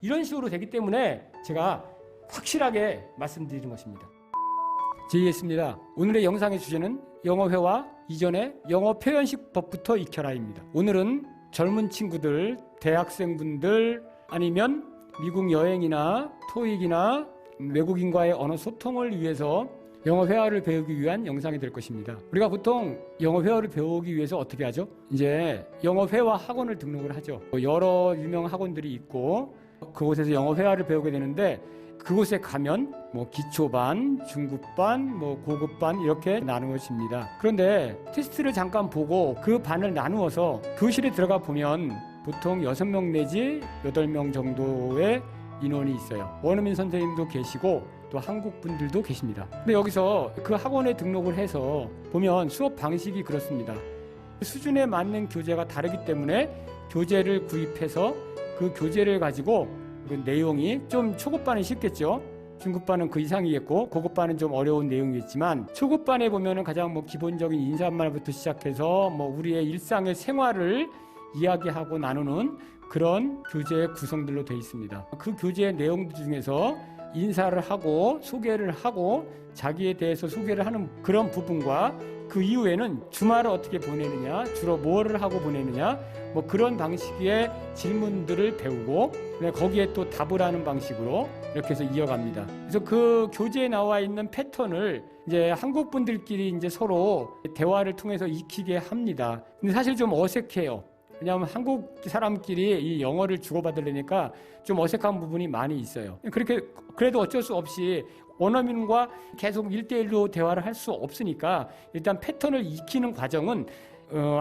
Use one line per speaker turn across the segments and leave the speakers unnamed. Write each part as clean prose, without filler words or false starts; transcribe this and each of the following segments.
이런 식으로 되기 때문에 제가 확실하게 말씀드리는 것입니다. 제이했습니다. 오늘의 영상의 주제는 영어회화 이전에 영어 표현식법부터 익혀라입니다. 오늘은 젊은 친구들, 대학생분들 아니면 미국 여행이나 토익이나 외국인과의 언어 소통을 위해서 영어 회화를 배우기 위한 영상이 될 것입니다. 우리가 보통 영어 회화를 배우기 위해서 어떻게 하죠? 이제 영어 회화 학원을 등록을 하죠. 여러 유명 학원들이 있고 그곳에서 영어 회화를 배우게 되는데 그곳에 가면 기초반, 중급반, 고급반 이렇게 나누어집니다. 그런데 테스트를 잠깐 보고 그 반을 나누어서 교실에 들어가 보면 보통 6명 내지 8명 정도의 인원이 있어요. 원어민 선생님도 계시고 또 한국 분들도 계십니다. 근데 여기서 그 학원에 등록을 해서 보면 수업 방식이 그렇습니다. 수준에 맞는 교재가 다르기 때문에 교재를 구입해서 그 교재를 가지고 그 내용이 좀 초급반은 쉽겠죠. 중급반은 그 이상이겠고 고급반은 좀 어려운 내용이겠지만 초급반에 보면은 가장 기본적인 인사말부터 시작해서 우리의 일상의 생활을 이야기하고 나누는 그런 교재의 구성들로 되어 있습니다. 그 교재의 내용들 중에서 인사를 하고 소개를 하고 자기에 대해서 소개를 하는 그런 부분과 그 이후에는 주말을 어떻게 보내느냐, 주로 뭐를 하고 보내느냐, 그런 방식의 질문들을 배우고 거기에 또 답을 하는 방식으로 이렇게 해서 이어갑니다. 그래서 그 교재에 나와 있는 패턴을 이제 한국 분들끼리 이제 서로 대화를 통해서 익히게 합니다. 근데 사실 좀 어색해요. 왜냐하면 한국 사람끼리 이 영어를 주고받으려니까 좀 어색한 부분이 많이 있어요. 그래도 어쩔 수 없이 원어민과 계속 1대1로 대화를 할 수 없으니까 일단 패턴을 익히는 과정은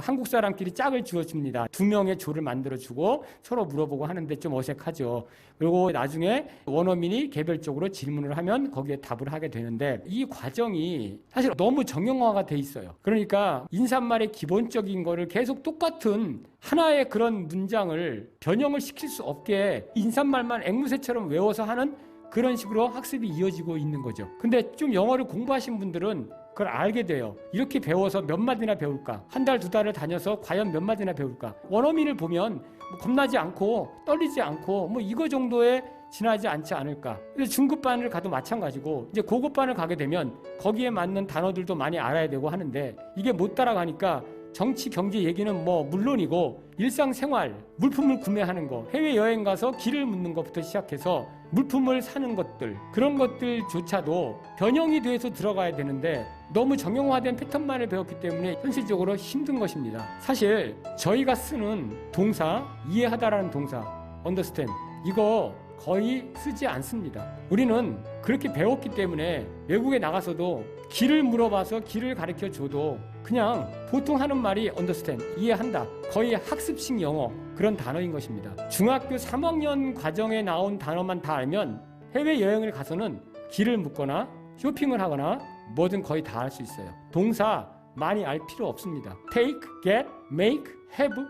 한국 사람끼리 짝을 지어줍니다. 2명의 조를 만들어주고 서로 물어보고 하는데 좀 어색하죠. 그리고 나중에 원어민이 개별적으로 질문을 하면 거기에 답을 하게 되는데 이 과정이 사실 너무 정형화가 돼 있어요. 그러니까 인사말의 기본적인 거를 계속 똑같은 하나의 그런 문장을 변형을 시킬 수 없게 인사말만 앵무새처럼 외워서 하는 그런 식으로 학습이 이어지고 있는 거죠. 근데 좀 영어를 공부하신 분들은 그걸 알게 돼요. 이렇게 배워서 몇 마디나 배울까? 한 달, 2달을 다녀서 과연 몇 마디나 배울까? 원어민을 보면 겁나지 않고 떨리지 않고 이거 정도에 지나지 않지 않을까? 근데 중급반을 가도 마찬가지고 이제 고급반을 가게 되면 거기에 맞는 단어들도 많이 알아야 되고 하는데 이게 못 따라가니까 정치, 경제 얘기는 물론이고 일상생활, 물품을 구매하는 거, 해외여행 가서 길을 묻는 것부터 시작해서 물품을 사는 것들, 그런 것들조차도 변형이 돼서 들어가야 되는데 너무 정형화된 패턴만을 배웠기 때문에 현실적으로 힘든 것입니다. 사실 저희가 쓰는 동사, 이해하다라는 동사, understand, 이거 거의 쓰지 않습니다. 우리는 그렇게 배웠기 때문에 외국에 나가서도 길을 물어봐서 길을 가르쳐 줘도 그냥 보통 하는 말이 understand, 이해한다. 거의 학습식 영어 그런 단어인 것입니다. 중학교 3학년 과정에 나온 단어만 다 알면 해외여행을 가서는 길을 묻거나 쇼핑을 하거나 뭐든 거의 다 할 수 있어요. 동사 많이 알 필요 없습니다. take, get, make, have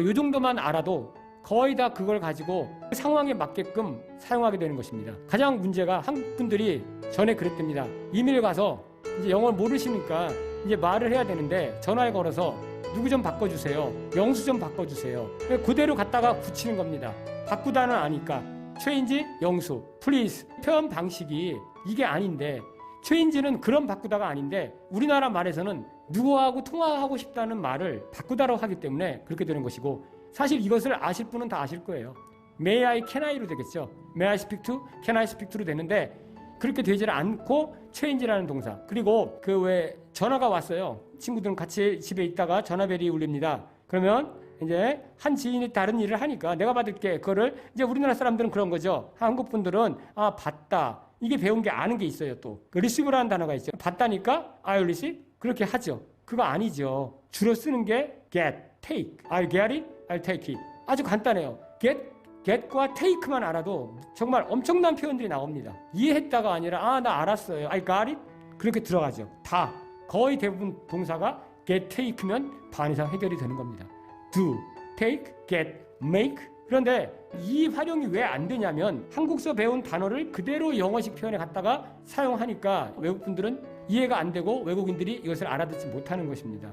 이 정도만 알아도 거의 다 그걸 가지고 상황에 맞게끔 사용하게 되는 것입니다. 가장 문제가 한국 분들이 전에 그랬답니다. 이메일 가서 이제 영어를 모르시니까 이제 말을 해야 되는데 전화를 걸어서 누구 좀 바꿔주세요. 영수 좀 바꿔주세요. 그대로 갖다가 붙이는 겁니다. 바꾸다는 아니까 change, 영수, please 표현 방식이 이게 아닌데 change는 그런 바꾸다가 아닌데 우리나라 말에서는 누구하고 통화하고 싶다는 말을 바꾸다라고 하기 때문에 그렇게 되는 것이고 사실 이것을 아실 분은 다 아실 거예요. May I, can I로 되겠죠. May I speak to, can I speak to로 되는데 그렇게 되질 않고 change라는 동사. 그리고 왜 전화가 왔어요. 친구들은 같이 집에 있다가 전화벨이 울립니다. 그러면 이제 한 지인이 다른 일을 하니까 내가 받을게. 그거를 이제 우리나라 사람들은 그런 거죠. 한국 분들은 받다. 이게 배운 게 아는 게 있어요. 또 receive라는 단어가 있죠. 받다니까 I receive 그렇게 하죠. 그거 아니죠. 주로 쓰는 게 get, take. I'll get it, I'll take it. 아주 간단해요. get과 take만 알아도 정말 엄청난 표현들이 나옵니다. 이해했다가 아니라 나 알았어요. I got it. 그렇게 들어가죠. 다 거의 대부분 동사가 get, take면 반 이상 해결이 되는 겁니다. do, take, get, make. 그런데 이 활용이 왜 안 되냐면 한국서 배운 단어를 그대로 영어식 표현에 갖다가 사용하니까 외국분들은 이해가 안 되고 외국인들이 이것을 알아듣지 못하는 것입니다.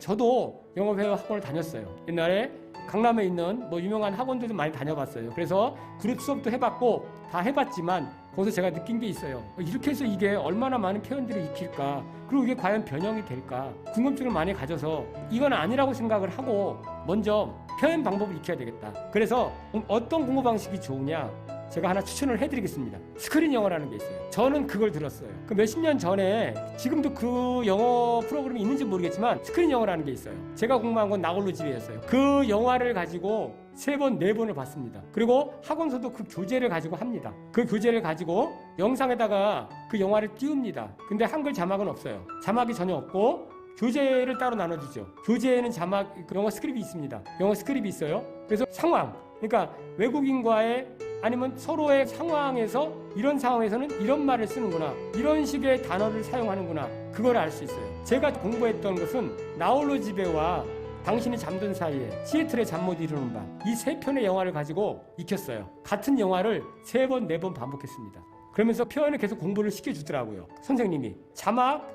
저도 영어회화 학원을 다녔어요. 옛날에 강남에 있는 뭐 유명한 학원들도 많이 다녀봤어요. 그래서 그룹 수업도 해봤고 다 해봤지만 거기서 제가 느낀 게 있어요. 이렇게 해서 이게 얼마나 많은 표현들을 익힐까, 그리고 이게 과연 변형이 될까 궁금증을 많이 가져서 이건 아니라고 생각을 하고 먼저 표현 방법을 익혀야 되겠다. 그래서 어떤 공부 방식이 좋으냐, 제가 하나 추천을 해드리겠습니다. 스크린 영어라는 게 있어요. 저는 그걸 들었어요. 그 몇십 년 전에, 지금도 그 영어 프로그램이 있는지 모르겠지만 스크린 영어라는 게 있어요. 제가 공부한 건 나홀로 집에였어요. 그 영화를 가지고 3번, 4번을 봤습니다. 그리고 학원서도 그 교재를 가지고 합니다. 그 교재를 가지고 영상에다가 그 영화를 띄웁니다. 근데 한글 자막은 없어요. 자막이 전혀 없고 교재를 따로 나눠주죠. 교재에는 자막, 영어 스크립이 있습니다. 영어 스크립이 있어요. 그래서 상황, 그러니까 외국인과의 아니면 서로의 상황에서 이런 상황에서는 이런 말을 쓰는구나, 이런 식의 단어를 사용하는구나, 그걸 알 수 있어요. 제가 공부했던 것은 나홀로 집에와 당신이 잠든 사이에, 시애틀의 잠 못 이루는 밤, 이 3편의 영화를 가지고 익혔어요. 같은 영화를 3번, 4번 반복했습니다. 그러면서 표현을 계속 공부를 시켜주더라고요. 선생님이 자막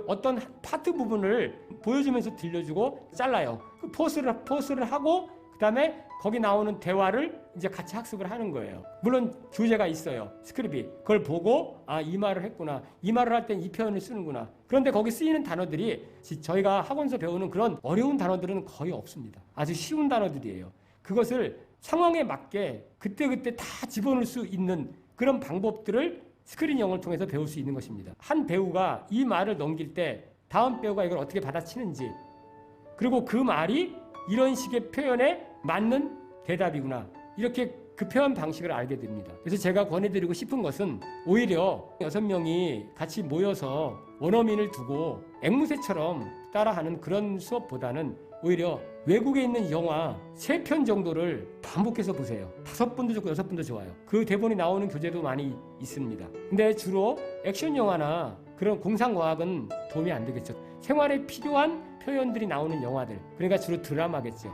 어떤 파트 부분을 보여주면서 들려주고 잘라요. 그 포스를 하고 그 다음에 거기 나오는 대화를 이제 같이 학습을 하는 거예요. 물론 교재가 있어요. 스크립이. 그걸 보고 이 말을 했구나. 이 말을 할 땐 이 표현을 쓰는구나. 그런데 거기 쓰이는 단어들이 저희가 학원에서 배우는 그런 어려운 단어들은 거의 없습니다. 아주 쉬운 단어들이에요. 그것을 상황에 맞게 그때그때 다 집어넣을 수 있는 그런 방법들을 스크린 영어를 통해서 배울 수 있는 것입니다. 한 배우가 이 말을 넘길 때 다음 배우가 이걸 어떻게 받아치는지, 그리고 그 말이 이런 식의 표현에 맞는 대답이구나, 이렇게 그 표현 방식을 알게 됩니다. 그래서 제가 권해드리고 싶은 것은 오히려 6명이 같이 모여서 원어민을 두고 앵무새처럼 따라하는 그런 수업보다는 오히려 외국에 있는 영화 3편 정도를 반복해서 보세요. 5번도 좋고 6번도 좋아요. 그 대본이 나오는 교재도 많이 있습니다. 근데 주로 액션 영화나 그런 공상과학은 도움이 안 되겠죠. 생활에 필요한 표현들이 나오는 영화들, 그러니까 주로 드라마겠죠.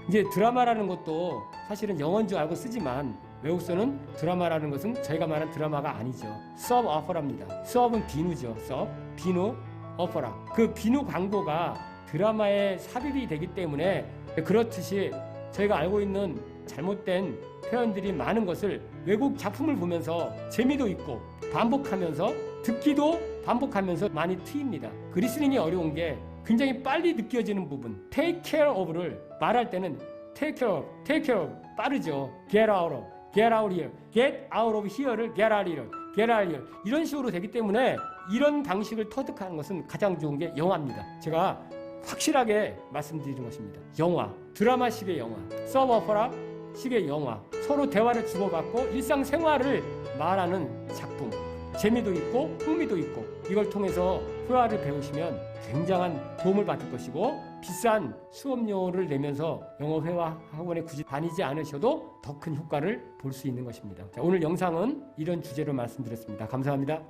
이제 드라마라는 것도 사실은 영어인 줄 알고 쓰지만 외국서는 드라마라는 것은 저희가 말하는 드라마가 아니죠. 서브 어퍼라입니다. 서브는 비누죠. 서브, 비누, 어퍼라. 그 비누 광고가 드라마에 삽입이 되기 때문에, 그렇듯이 저희가 알고 있는 잘못된 표현들이 많은 것을 외국 작품을 보면서 재미도 있고 반복하면서 듣기도 반복하면서 많이 트입니다. 그 리스닝이 어려운 게 굉장히 빨리 느껴지는 부분, take care of를 말할 때는 take care of 빠르죠. get out of, get out here, get out of here를 get out here, get out here, 이런 식으로 되기 때문에 이런 방식을 터득하는 것은 가장 좋은 게 영화입니다. 제가 확실하게 말씀드리는 것입니다. 영화, 드라마식의 영화, 서브 오퍼라 식의 영화, 서로 대화를 주고받고 일상생활을 말하는 작품, 재미도 있고 흥미도 있고, 이걸 통해서 회화를 배우시면 굉장한 도움을 받을 것이고, 비싼 수업료를 내면서 영어 회화 학원에 굳이 다니지 않으셔도 더 큰 효과를 볼 수 있는 것입니다. 자, 오늘 영상은 이런 주제로 말씀드렸습니다. 감사합니다.